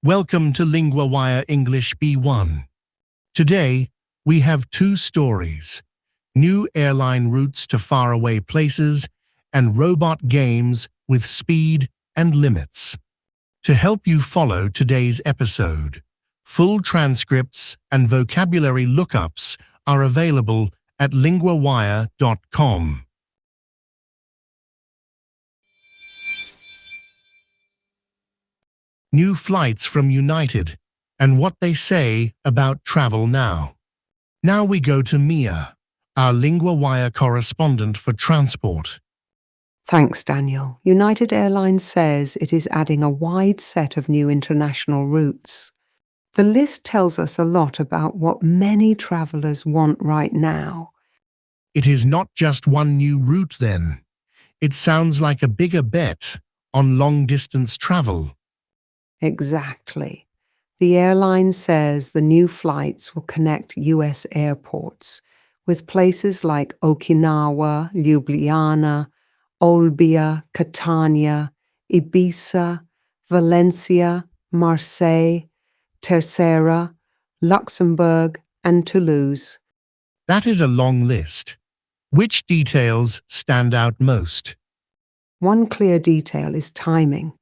Welcome to LinguaWire English B1. Today, we have two stories: new airline routes to faraway places and robot games with speed and limits. To help you follow today's episode, full transcripts and vocabulary lookups are available at linguawire.com. New flights from United and what they say about travel now. Now we go to Mia, our LinguaWire correspondent for transport. Thanks, Daniel. United Airlines says it is adding a wide set of new international routes. The list tells us a lot about what many travelers want right now. It is not just one new route then. It sounds like a bigger bet on long-distance travel. Exactly. The airline says the new flights will connect US airports with places like Okinawa, Ljubljana, Olbia, Catania, Ibiza, Valencia, Marseille, Terceira, Luxembourg, and Toulouse. That is a long list. Which details stand out most? One clear detail is timing.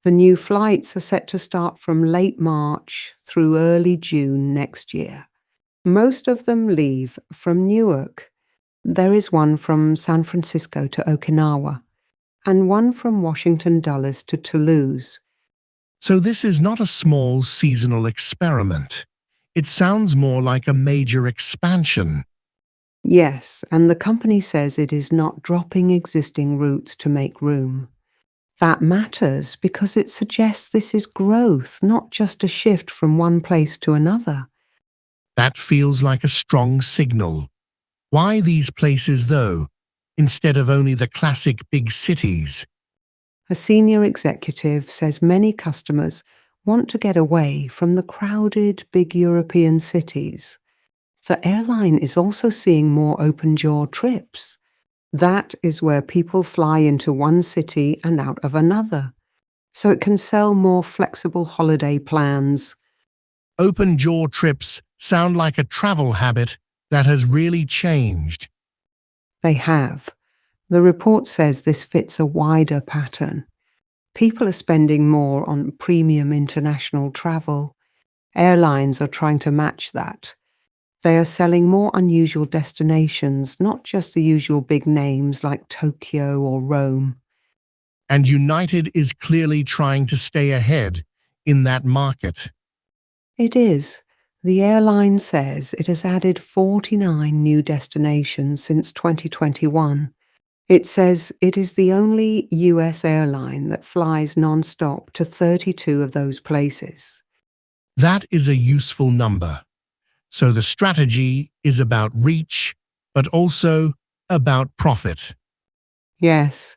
The new flights are set to start from late March through early June next year. Most of them leave from Newark. There is one from San Francisco to Okinawa, and one from Washington Dulles to Toulouse. So this is not a small seasonal experiment. It sounds more like a major expansion. Yes, and the company says it is not dropping existing routes to make room. That matters because it suggests this is growth, not just a shift from one place to another. That feels like a strong signal. Why these places, though, instead of only the classic big cities? A senior executive says many customers want to get away from the crowded big European cities. The airline is also seeing more open-jaw trips. That is where people fly into one city and out of another, so it can sell more flexible holiday plans. Open-jaw trips sound like a travel habit that has really changed. They have. The report says this fits a wider pattern. People are spending more on premium international travel. Airlines are trying to match that. They are selling more unusual destinations, not just the usual big names like Tokyo or Rome. And United is clearly trying to stay ahead in that market. It is. The airline says it has added 49 new destinations since 2021. It says it is the only US airline that flies non-stop to 32 of those places. That is a useful number. So the strategy is about reach, but also about profit. Yes,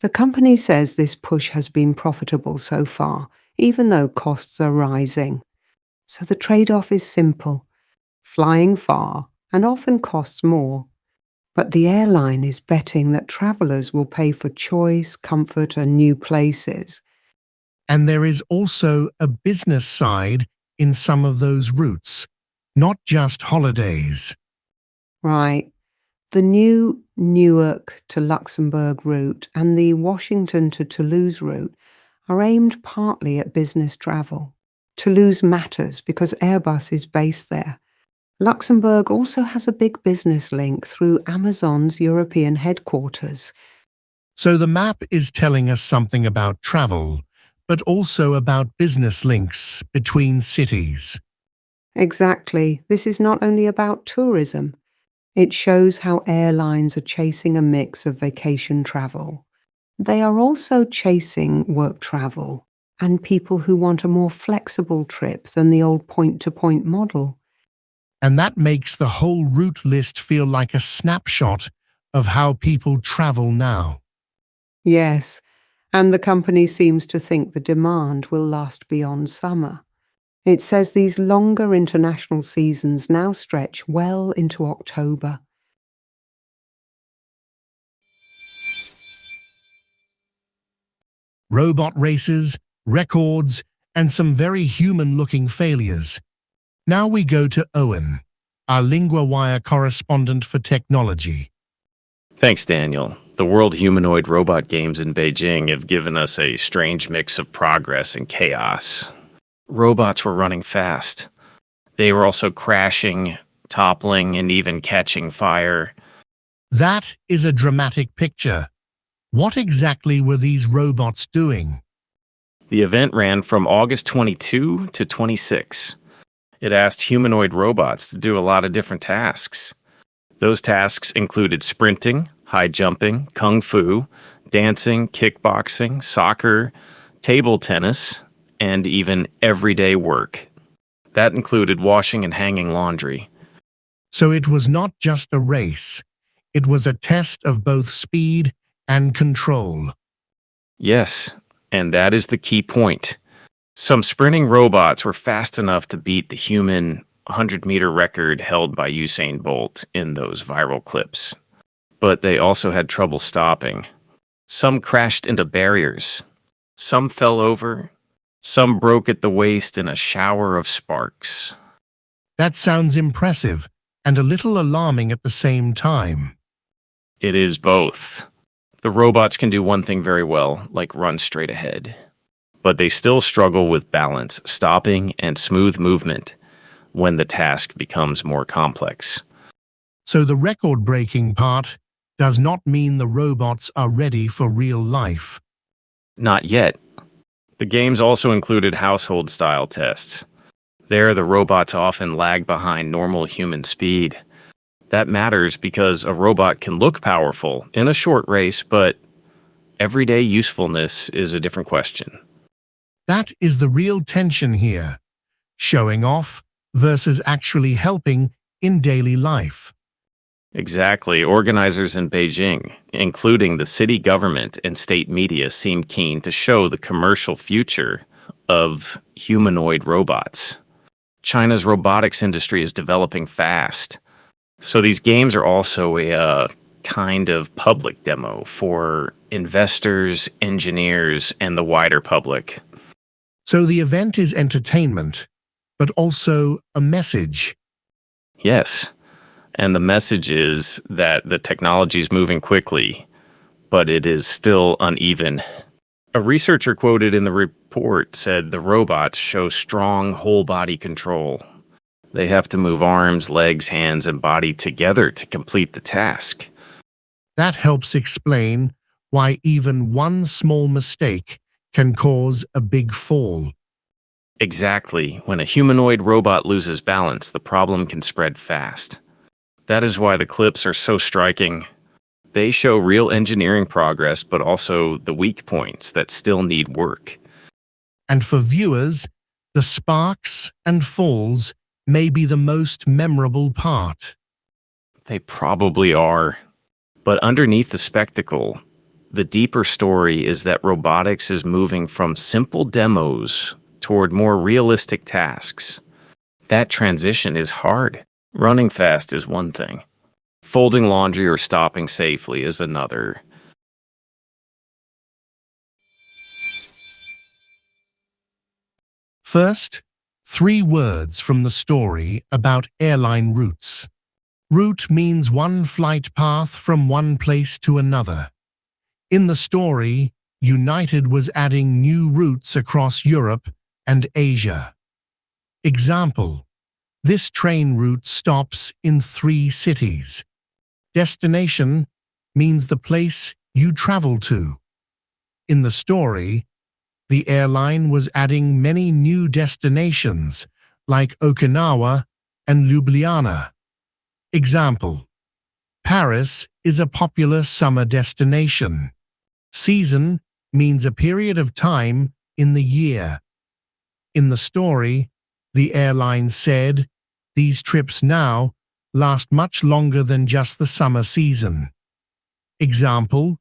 the company says this push has been profitable so far, even though costs are rising. So the trade-off is simple. Flying far and often costs more. But the airline is betting that travelers will pay for choice, comfort, and new places. And there is also a business side in some of those routes, not just holidays. Right. The new Newark to Luxembourg route and the Washington to Toulouse route are aimed partly at business travel. Toulouse matters because Airbus is based there. Luxembourg also has a big business link through Amazon's European headquarters. So the map is telling us something about travel, but also about business links between cities. Exactly. This is not only about tourism. It shows how airlines are chasing a mix of vacation travel. They are also chasing work travel and people who want a more flexible trip than the old point-to-point model. And that makes the whole route list feel like a snapshot of how people travel now. Yes, and the company seems to think the demand will last beyond summer. It says these longer international seasons now stretch well into October. robot races, records, and some very human-looking failures. Now we go to Owen, our LinguaWire correspondent for technology. Thanks, Daniel. The World Humanoid Robot Games in Beijing have given us a strange mix of progress and chaos. Robots were running fast. They were also crashing, toppling, and even catching fire. That is a dramatic picture. What exactly were these robots doing? The event ran from August 22 to 26. It asked humanoid robots to do a lot of different tasks. Those tasks included sprinting, high jumping, kung fu, dancing, kickboxing, soccer, table tennis, and even everyday work. That included washing and hanging laundry. So it was not just a race. It was a test of both speed and control. Yes, and that is the key point. Some sprinting robots were fast enough to beat the human 100-meter record held by Usain Bolt in those viral clips. But they also had trouble stopping. Some crashed into barriers. Some fell over. Some broke at the waist in a shower of sparks. That sounds impressive and a little alarming at the same time. It is both. The robots can do one thing very well, like run straight ahead. But they still struggle with balance, stopping, and smooth movement when the task becomes more complex. So the record-breaking part does not mean the robots are ready for real life. Not yet. The games also included household-style tests. There, the robots often lag behind normal human speed. That matters because a robot can look powerful in a short race, but everyday usefulness is a different question. That is the real tension here. Showing off versus actually helping in daily life. Exactly. Organizers in Beijing, including the city government and state media, seem keen to show the commercial future of humanoid robots. China's robotics industry is developing fast. So these games are also a kind of public demo for investors, engineers, and the wider public. So the event is entertainment, but also a message. Yes. And the message is that the technology is moving quickly, but it is still uneven. A researcher quoted in the report said the robots show strong whole-body control. They have to move arms, legs, hands, and body together to complete the task. That helps explain why even one small mistake can cause a big fall. Exactly. When a humanoid robot loses balance, the problem can spread fast. That is why the clips are so striking. They show real engineering progress, but also the weak points that still need work. And for viewers, the sparks and falls may be the most memorable part. They probably are. But underneath the spectacle, the deeper story is that robotics is moving from simple demos toward more realistic tasks. That transition is hard. Running fast is one thing. Folding laundry or stopping safely is another. First, 3 words from the story about airline routes. Route means one flight path from one place to another. In the story, United was adding new routes across Europe and Asia. Example: this train route stops in 3 cities. Destination means the place you travel to. In the story, the airline was adding many new destinations, like Okinawa and Ljubljana. Example: Paris is a popular summer destination. Season means a period of time in the year. In the story, the airline said, these trips now last much longer than just the summer season. Example: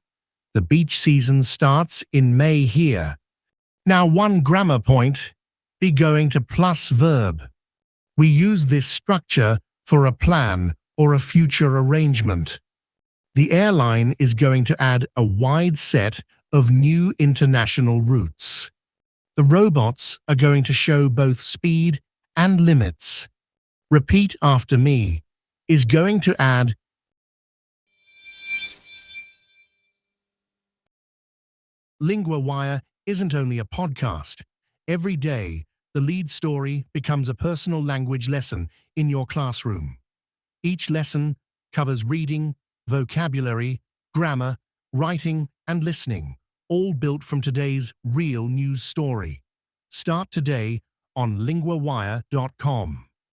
the beach season starts in May here. Now one grammar point, be going to plus verb. We use this structure for a plan or a future arrangement. The airline is going to add a wide set of new international routes. The robots are going to show both speed and limits. Repeat after me is going to add Lingua Wire isn't only a podcast. Every day, the lead story becomes a personal language lesson in your classroom. Each lesson covers reading, vocabulary, grammar, writing, and listening, all built from today's real news story. Start today on linguawire.com.